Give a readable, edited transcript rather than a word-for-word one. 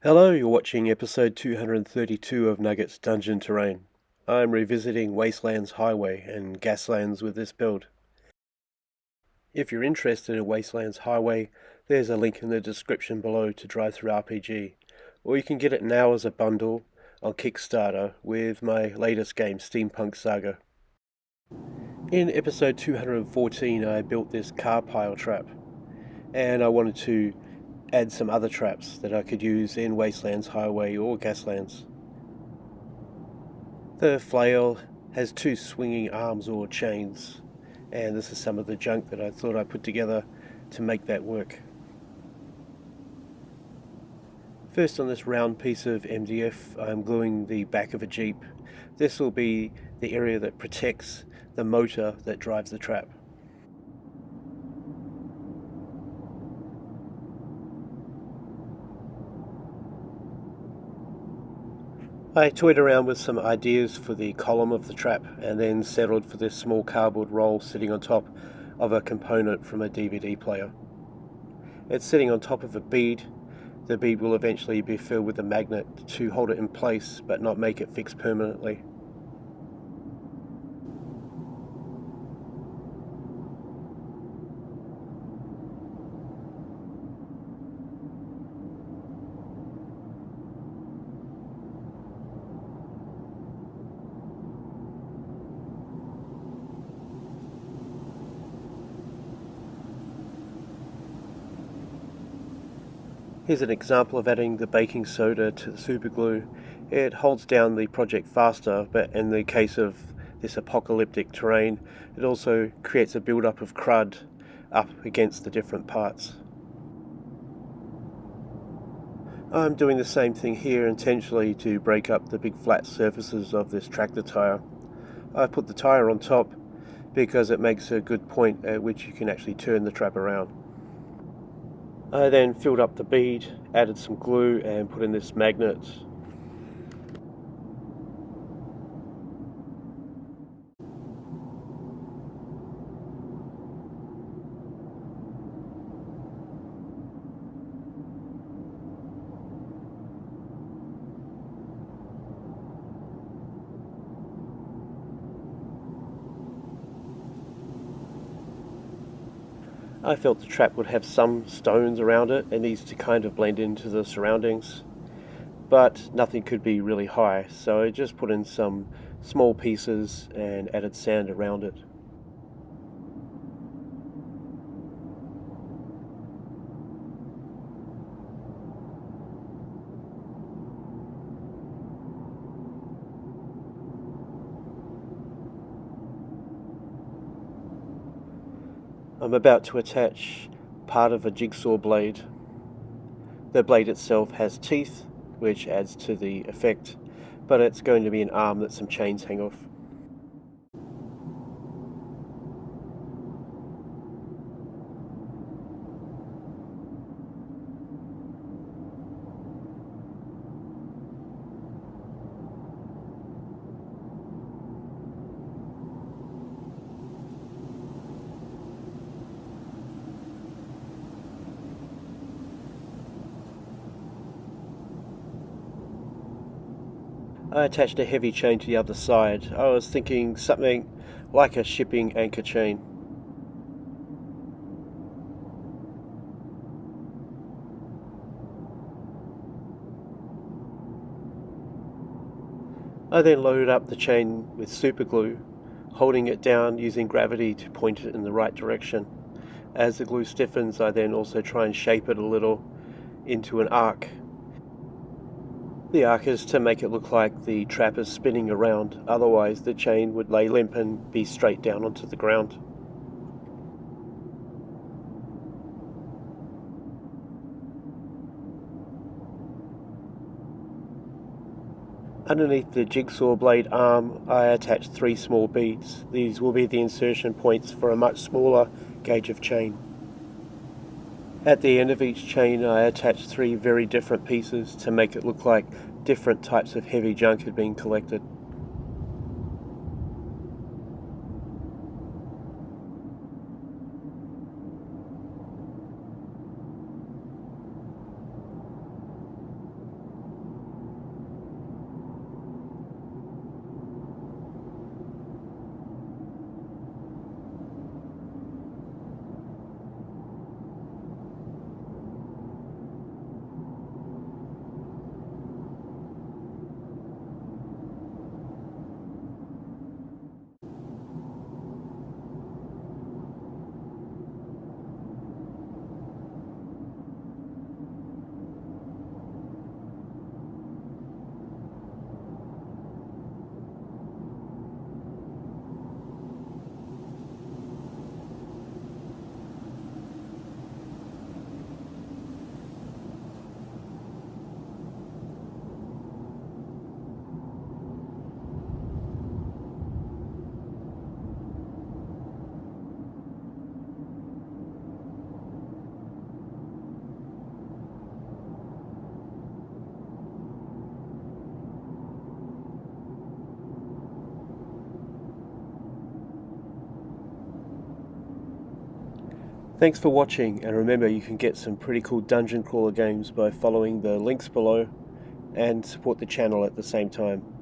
Hello, you're watching episode 232 of Nugget's Dungeon Terrain. I'm revisiting Wastelands Highway and Gaslands with this build. If you're interested in Wastelands Highway, there's a link in the description below to Drive Through RPG, or you can get it now as a bundle on Kickstarter with my latest game, Steampunk Saga. In episode 214 I built this car pile trap, and I wanted to add some other traps that I could use in Wastelands Highway or Gaslands. The flail has two swinging arms or chains, and this is some of the junk that I thought I put together to make that work. First, on this round piece of MDF, I'm gluing the back of a Jeep. This will be the area that protects the motor that drives the trap. I toyed around with some ideas for the column of the trap and then settled for this small cardboard roll sitting on top of a component from a DVD player. It's sitting on top of a bead. The bead will eventually be filled with a magnet to hold it in place but not make it fixed permanently. Here's an example of adding the baking soda to the super glue. It holds down the project faster, but in the case of this apocalyptic terrain, it also creates a build-up of crud up against the different parts. I'm doing the same thing here intentionally to break up the big flat surfaces of this tractor tire. I put the tire on top because it makes a good point at which you can actually turn the trap around. I then filled up the bead, added some glue and put in this magnet. I felt the trap would have some stones around it. It needs to kind of blend into the surroundings, but nothing could be really high, so I just put in some small pieces and added sand around it. I'm about to attach part of a jigsaw blade. The blade itself has teeth, which adds to the effect, but it's going to be an arm that some chains hang off. I attached a heavy chain to the other side. I was thinking something like a shipping anchor chain. I then loaded up the chain with super glue, holding it down using gravity to point it in the right direction. As the glue stiffens, I then also try and shape it a little into an arc. The arc is to make it look like the trap is spinning around, otherwise the chain would lay limp and be straight down onto the ground. Underneath the jigsaw blade arm, I attached 3 small beads. These will be the insertion points for a much smaller gauge of chain. At the end of each chain, I attached 3 very different pieces to make it look like different types of heavy junk had been collected. Thanks for watching, and remember you can get some pretty cool dungeon crawler games by following the links below and support the channel at the same time.